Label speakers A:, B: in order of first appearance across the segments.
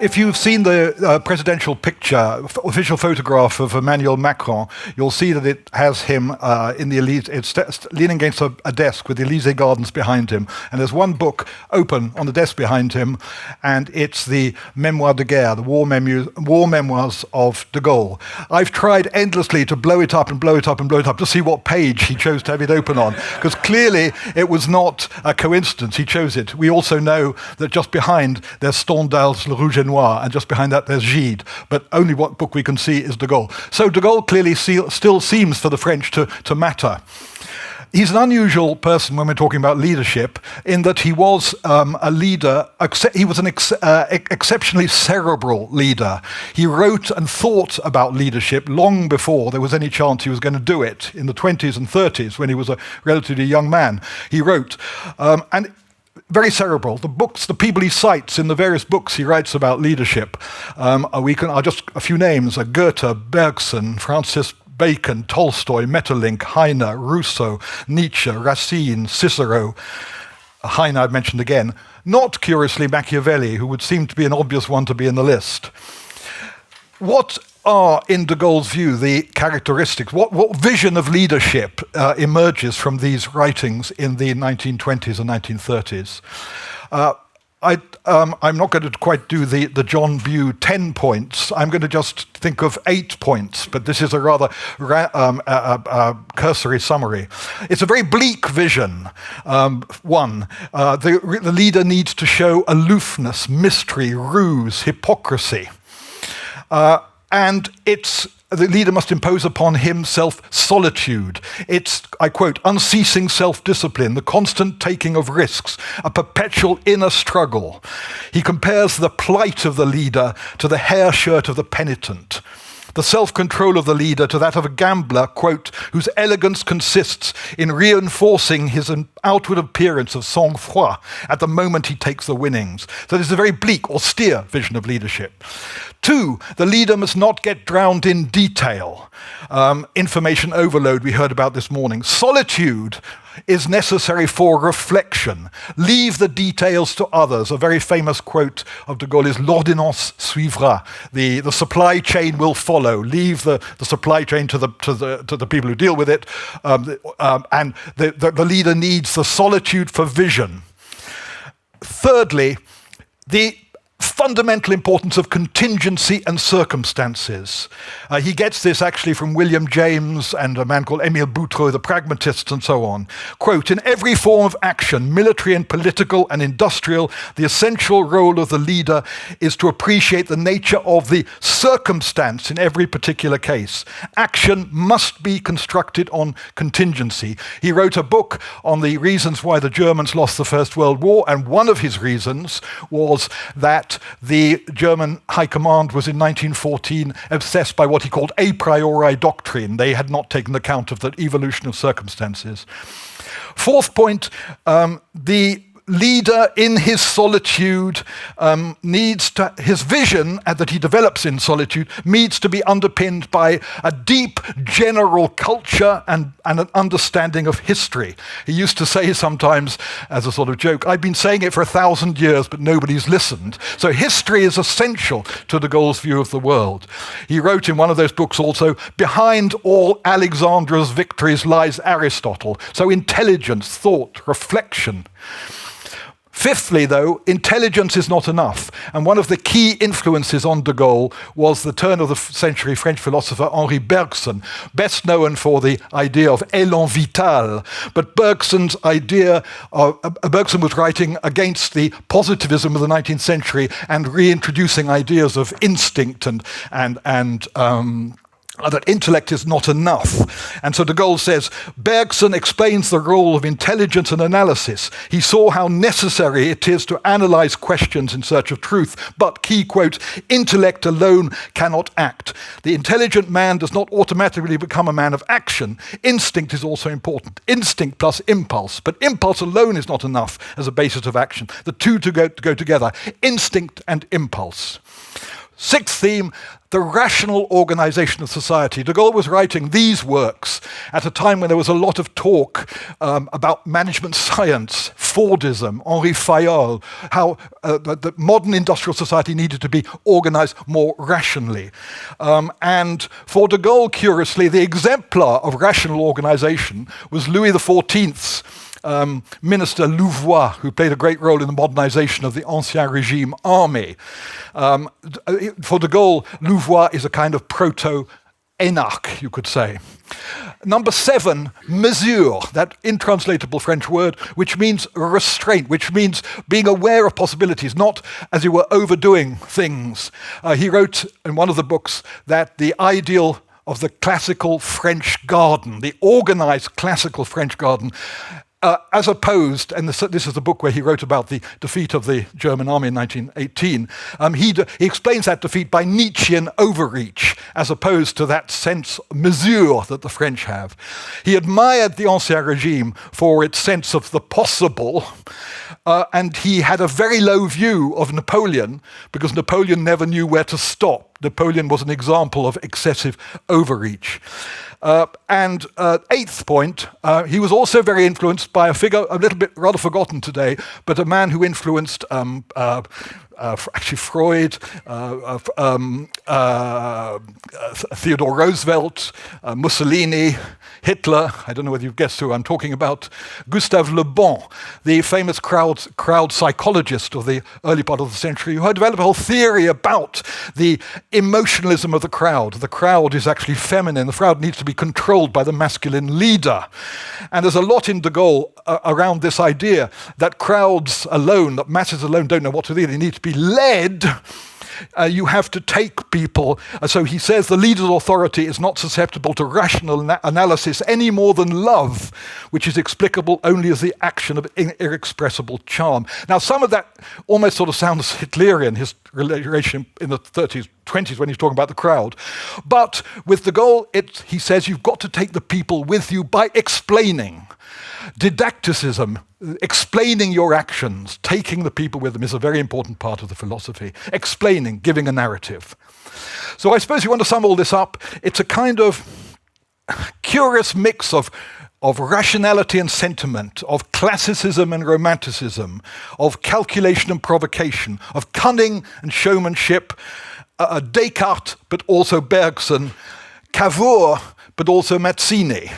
A: If you've seen the presidential picture, official photograph of Emmanuel Macron, you'll see that it has him in the leaning against a desk with the Élysée Gardens behind him. And there's one book open on the desk behind him, and it's the Mémoires de guerre, the war memoirs of de Gaulle. I've tried endlessly to blow it up and blow it up and blow it up to see what page he chose to have it open on, because clearly it was not a coincidence he chose it. We also know that just behind there's Stendhal's Le Rouge et Noir, and just behind that there's Gide, but only what book we can see is de Gaulle. So de Gaulle clearly still seems for the French to matter. He's an unusual person when we're talking about leadership, in that he was a leader, he was an exceptionally cerebral leader. He wrote and thought about leadership long before there was any chance he was going to do it. In the 20s and 30s, when he was a relatively young man, he wrote. And very cerebral. The books, the people he cites in the various books he writes about leadership, are just a few names: Goethe, Bergson, Francis Bacon, Tolstoy, Maeterlinck, Heine, Rousseau, Nietzsche, Racine, Cicero. Heine I've mentioned again. Not, curiously, Machiavelli, who would seem to be an obvious one to be in the list. What are, in de Gaulle's view, the characteristics? What vision of leadership emerges from these writings in the 1920s and 1930s? I'm not going to quite do the John Bew 10 points. I'm going to just think of 8 points, but this is a rather cursory summary. It's a very bleak vision. One, the leader needs to show aloofness, mystery, ruse, hypocrisy. And the leader must impose upon himself solitude. It's, I quote, unceasing self-discipline, the constant taking of risks, a perpetual inner struggle. He compares the plight of the leader to the hair shirt of the penitent. The self-control of the leader to that of a gambler, quote, whose elegance consists in reinforcing his outward appearance of sang-froid at the moment he takes the winnings. So this is a very bleak, austere vision of leadership. 2, the leader must not get drowned in detail. Information overload we heard about this morning. Solitude is necessary for reflection. Leave the details to others. A very famous quote of de Gaulle is "L'ordonnance suivra." The supply chain will follow. Leave the supply chain to the people who deal with it. And the leader needs the solitude for vision. Thirdly, the fundamental importance of contingency and circumstances. He gets this actually from William James and a man called Émile Boutroux, the pragmatists and so on. Quote, in every form of action, military and political and industrial, the essential role of the leader is to appreciate the nature of the circumstance in every particular case. Action must be constructed on contingency. He wrote a book on the reasons why the Germans lost the First World War, and one of his reasons was that the German High Command was in 1914 obsessed by what he called a priori doctrine. They had not taken account of the evolution of circumstances. Fourth point, the leader in his solitude his vision that he develops in solitude needs to be underpinned by a deep general culture and an understanding of history. He used to say sometimes, as a sort of joke, I've been saying it for 1,000 years, but nobody's listened. So history is essential to de Gaulle's view of the world. He wrote in one of those books also, behind all Alexander's victories lies Aristotle. So intelligence, thought, reflection. Fifthly, though, intelligence is not enough. And one of the key influences on de Gaulle was the turn-of-the-century French philosopher Henri Bergson, best known for the idea of élan vital. But Bergson was writing against the positivism of the 19th century and reintroducing ideas of instinct and that intellect is not enough. And so de Gaulle says, Bergson explains the role of intelligence and analysis. He saw how necessary it is to analyze questions in search of truth, but, key quote, intellect alone cannot act. The intelligent man does not automatically become a man of action. Instinct is also important. Instinct plus impulse. But impulse alone is not enough as a basis of action. The two to go together, instinct and impulse. Sixth theme, the rational organization of society. De Gaulle was writing these works at a time when there was a lot of talk about management science, Fordism, Henri Fayol, how the modern industrial society needed to be organized more rationally. And for de Gaulle, curiously, the exemplar of rational organization was Louis XIV's Minister Louvois, who played a great role in the modernization of the Ancien Regime army. For de Gaulle, Louvois is a kind of proto-énarque, you could say. Number 7, mesure, that intranslatable French word, which means restraint, which means being aware of possibilities, not, as you were, overdoing things. He wrote in one of the books that the ideal of the classical French garden, the organized classical French garden, as opposed, and this is the book where he wrote about the defeat of the German army in 1918, he explains that defeat by Nietzschean overreach, as opposed to that sense mesure that the French have. He admired the Ancien Regime for its sense of the possible, and he had a very low view of Napoleon, because Napoleon never knew where to stop. Napoleon was an example of excessive overreach. And 8th point, he was also very influenced by a figure, a little bit rather forgotten today, but a man who influenced actually Freud, Theodore Roosevelt, Mussolini, Hitler. I don't know whether you've guessed who I'm talking about. Gustave Le Bon, the famous crowd psychologist of the early part of the century, who had developed a whole theory about the emotionalism of the crowd. The crowd is actually feminine. The crowd needs to be controlled by the masculine leader. And there's a lot in de Gaulle around this idea that crowds alone, that masses alone don't know what to do. They need to be led. You have to take people. So he says the leader's authority is not susceptible to rational analysis any more than love, which is explicable only as the action of irrepressible charm. Now, some of that almost sort of sounds Hitlerian, his relation in the 30s, 20s when he's talking about the crowd. But with de Gaulle, he says you've got to take the people with you by explaining. Didacticism, explaining your actions, taking the people with them, is a very important part of the philosophy. Explaining, giving a narrative. So I suppose you want to sum all this up. It's a kind of curious mix of rationality and sentiment, of classicism and romanticism, of calculation and provocation, of cunning and showmanship, Descartes, but also Bergson, Cavour, but also Mazzini.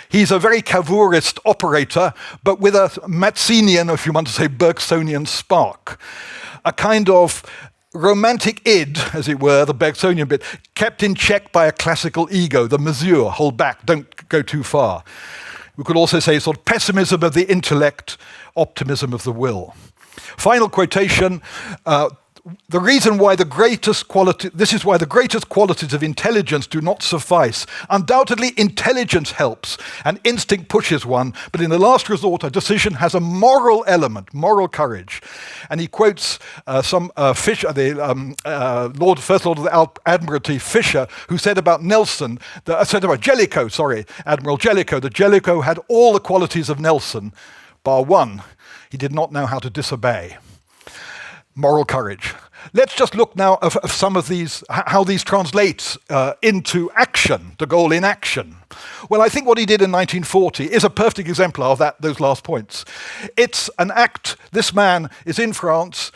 A: He's a very Cavourist operator, but with a Mazzinian, if you want to say Bergsonian spark. A kind of romantic id, as it were, the Bergsonian bit, kept in check by a classical ego, the mesure, hold back, don't go too far. We could also say sort of pessimism of the intellect, optimism of the will. Final quotation, the reason why this is why the greatest qualities of intelligence do not suffice. Undoubtedly, intelligence helps, and instinct pushes one, but in the last resort, a decision has a moral element, moral courage. And he quotes Fisher, the First Lord of the Admiralty, Fisher, who said about Nelson, Admiral Jellicoe, that Jellicoe had all the qualities of Nelson, bar one, he did not know how to disobey. Moral courage. Let's just look now of some of these, how these translate into action, de Gaulle in action. Well, I think what he did in 1940 is a perfect exemplar of those last points. It's an act. This man is in France.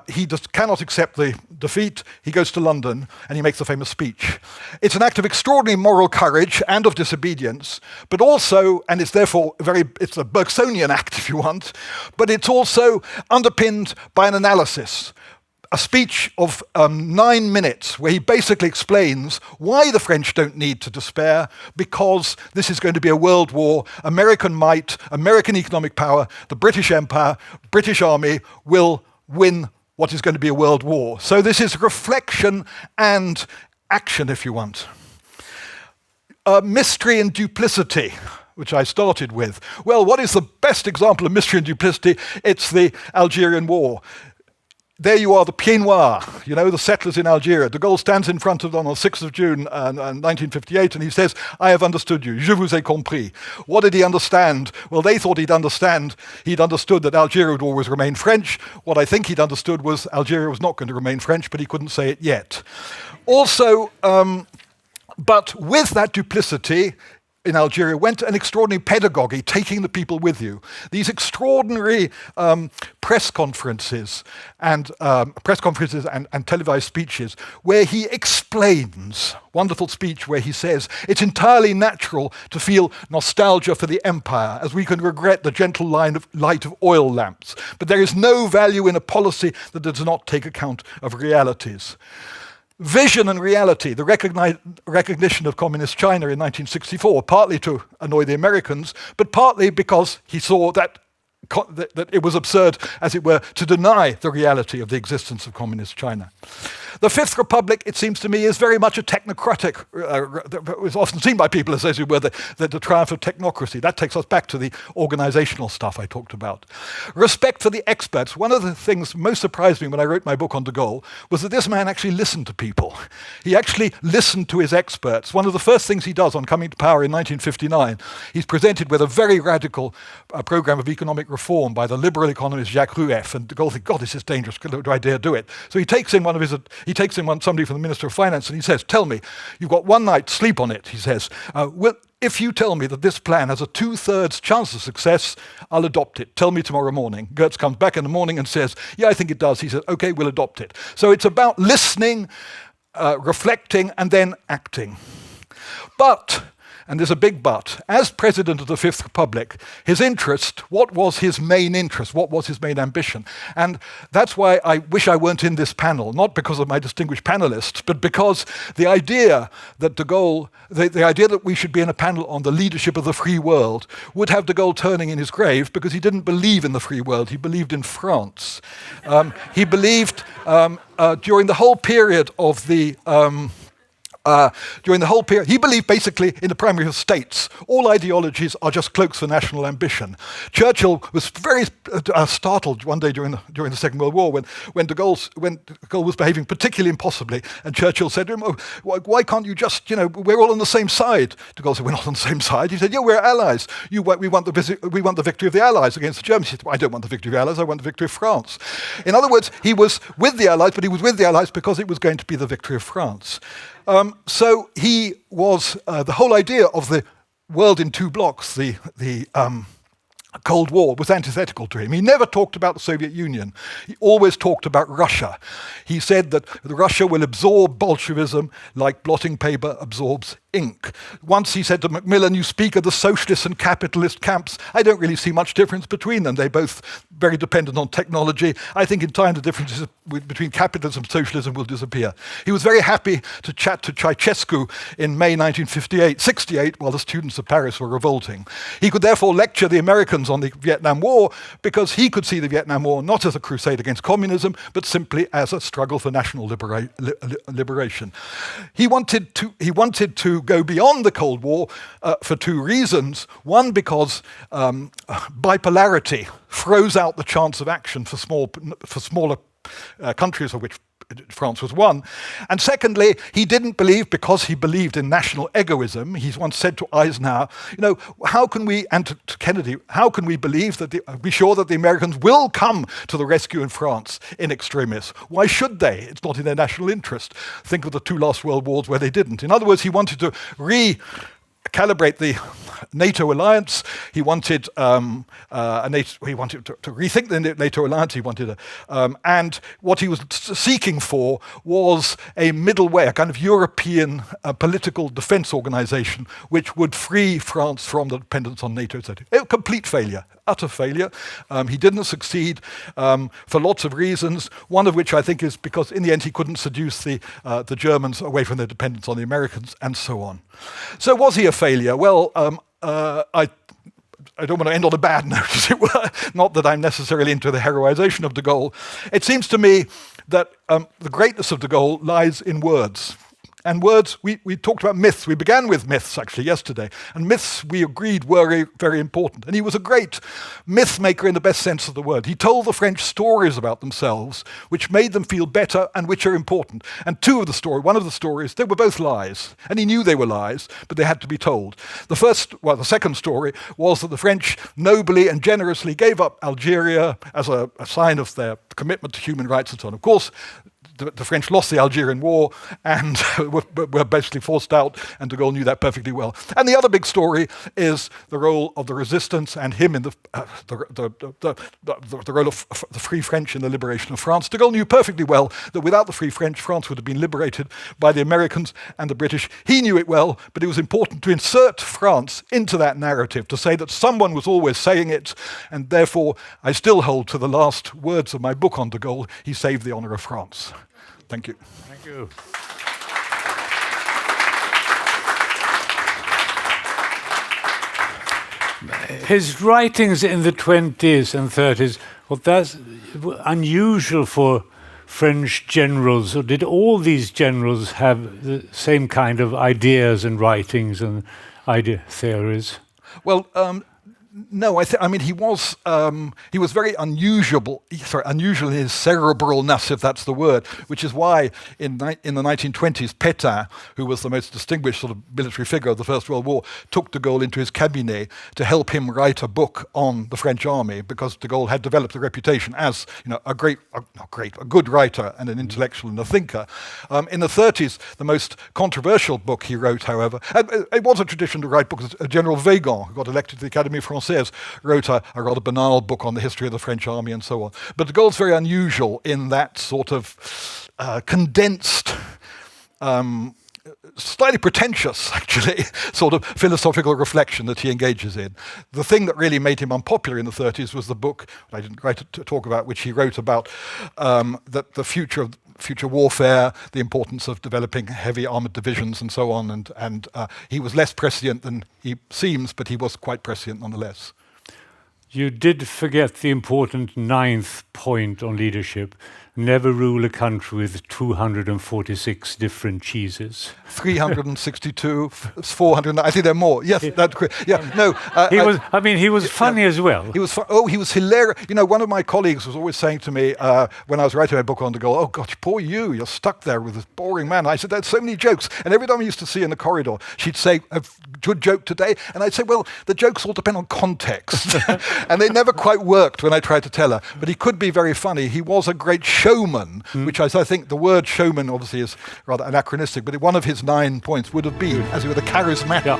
A: He just cannot accept the defeat. He goes to London and he makes the famous speech. It's an act of extraordinary moral courage and of disobedience, but also, and it's therefore it's a Bergsonian act if you want, but it's also underpinned by an analysis. A speech of 9 minutes where he basically explains why the French don't need to despair, because this is going to be a world war. American might, American economic power, the British Empire, British Army will win what is going to be a world war. So this is reflection and action, if you want. Mystery and duplicity, which I started with. Well, what is the best example of mystery and duplicity? It's the Algerian War. There you are, the Pieds Noirs, the settlers in Algeria. De Gaulle stands in front of them on the 6th of June 1958, and he says, I have understood you, je vous ai compris. What did he understand? Well, they thought he'd understood that Algeria would always remain French. What I think he'd understood was Algeria was not going to remain French, but he couldn't say it yet. Also, but with that duplicity, in Algeria went an extraordinary pedagogy, taking the people with you. These extraordinary press conferences and televised speeches where he explains, wonderful speech where he says, it's entirely natural to feel nostalgia for the empire, as we can regret the gentle light of oil lamps. But there is no value in a policy that does not take account of realities. Vision and reality, the recognition of Communist China in 1964, partly to annoy the Americans, but partly because he saw that it was absurd, as it were, to deny the reality of the existence of Communist China. The Fifth Republic, it seems to me, is very much a technocratic, it's often seen by people as it were the triumph of technocracy. That takes us back to the organizational stuff I talked about. Respect for the experts. One of the things most surprised me when I wrote my book on de Gaulle was that this man actually listened to people. He actually listened to his experts. One of the first things he does on coming to power in 1959, he's presented with a very radical program of economic reform by the liberal economist Jacques Rueff, and de Gaulle thinks, God, this is dangerous, do I dare do it? So he takes in somebody from the Minister of Finance and he says, tell me, you've got one night, sleep on it, he says. If you tell me that this plan has a 2/3 chance of success, I'll adopt it. Tell me tomorrow morning. Gertz comes back in the morning and says, yeah, I think it does. He says, okay, we'll adopt it. So it's about listening, reflecting, and then acting. But, and there's a big but, as president of the Fifth Republic, his interest, what was his main interest? What was his main ambition? And that's why I wish I weren't in this panel, not because of my distinguished panelists, but because the idea that de Gaulle, the idea that we should be in a panel on the leadership of the free world would have de Gaulle turning in his grave, because he didn't believe in the free world, he believed in France. He believed during the whole period of the he believed basically in the primary of states. All ideologies are just cloaks for national ambition. Churchill was very startled one day during the Second World War when de Gaulle was behaving particularly impossibly, and Churchill said to him, why can't you just, we're all on the same side. De Gaulle said, we're not on the same side. He said, yeah, we're allies. We want the victory of the Allies against the Germans. He said, I don't want the victory of the Allies, I want the victory of France. In other words, he was with the Allies, but he was with the Allies because it was going to be the victory of France. So he was, the whole idea of the world in two blocks, the Cold War, was antithetical to him. He never talked about the Soviet Union. He always talked about Russia. He said that Russia will absorb Bolshevism like blotting paper absorbs ink. Once he said to Macmillan, you speak of the socialist and capitalist camps. I don't really see much difference between them. They're both very dependent on technology. I think in time the differences between capitalism and socialism will disappear. He was very happy to chat to Ceausescu in May 1968 while the students of Paris were revolting. He could therefore lecture the Americans on the Vietnam War because he could see the Vietnam War not as a crusade against communism, but simply as a struggle for national liberation. He wanted to go beyond the Cold War for two reasons. One, because bipolarity froze out the chance of action for smaller countries, of which France was one. And secondly, he didn't believe, because he believed in national egoism, he once said to Eisenhower, how can we, and to Kennedy, how can we believe that be sure that the Americans will come to the rescue in France in extremis? Why should they? It's not in their national interest. Think of the two last world wars where they didn't. In other words, he wanted to calibrate the NATO alliance. He wanted to rethink the NATO alliance. He wanted and what he was seeking for was a middle way, a kind of European political defense organization which would free France from the dependence on NATO. A complete failure, utter failure. He didn't succeed for lots of reasons. One of which I think is because in the end he couldn't seduce the Germans away from their dependence on the Americans, and so on. So was he a failure? Well, I don't want to end on a bad note, as it were. Not that I'm necessarily into the heroization of de Gaulle. It seems to me that the greatness of de Gaulle lies in words. And words, we talked about myths. We began with myths, actually, yesterday. And myths, we agreed, were very, very important. And he was a great myth maker in the best sense of the word. He told the French stories about themselves, which made them feel better and which are important. And one of the stories, they were both lies. And he knew they were lies, but they had to be told. The second story was that the French nobly and generously gave up Algeria as a sign of their commitment to human rights and so on. Of course, the French lost the Algerian War and were basically forced out, and de Gaulle knew that perfectly well. And the other big story is the role of the resistance and him in the role of the Free French in the liberation of France. De Gaulle knew perfectly well that without the Free French, France would have been liberated by the Americans and the British. He knew it well, but it was important to insert France into that narrative, to say that someone was always saying it, and therefore I still hold to the last words of my book on de Gaulle: he saved the honor of France. Thank you.
B: Thank you. His writings in the 20s and 30s, well, that's unusual for French generals. Or did all these generals have the same kind of ideas and writings and idea theories?
A: Well, no, I mean he was very unusual in his cerebralness, if that's the word, which is why in the 1920s, Pétain, who was the most distinguished sort of military figure of the First World War, took de Gaulle into his cabinet to help him write a book on the French army, because de Gaulle had developed a reputation as, you know, a good writer and an intellectual and a thinker. In the 30s, the most controversial book he wrote, however, and it was a tradition to write books. General Weygand, who got elected to the Académie Française, wrote a rather banal book on the history of the French army and so on. But de Gaulle's very unusual in that sort of condensed, slightly pretentious, actually, sort of philosophical reflection that he engages in. The thing that really made him unpopular in the 30s was the book, I didn't write to talk about, which he wrote about the future warfare, the importance of developing heavy armored divisions and so on, and he was less prescient than he seems, but he was quite prescient nonetheless.
B: You did forget the important 9th point on leadership: never rule a country with 246 different cheeses.
A: 362, 400. I think there are more. Yes, that's great. Yeah, no.
B: He was funny as well.
A: He was hilarious. You know, one of my colleagues was always saying to me when I was writing my book on de Gaulle, "Oh gosh, poor you're stuck there with this boring man." I said, "There's so many jokes." And every time I used to see in the corridor, she'd say, "A good joke today," and I'd say, "Well, the jokes all depend on context," and they never quite worked when I tried to tell her. But he could be very funny. He was a great showman, which I think the word showman obviously is rather anachronistic, but one of his 9 points would have been, as he was a charismatic,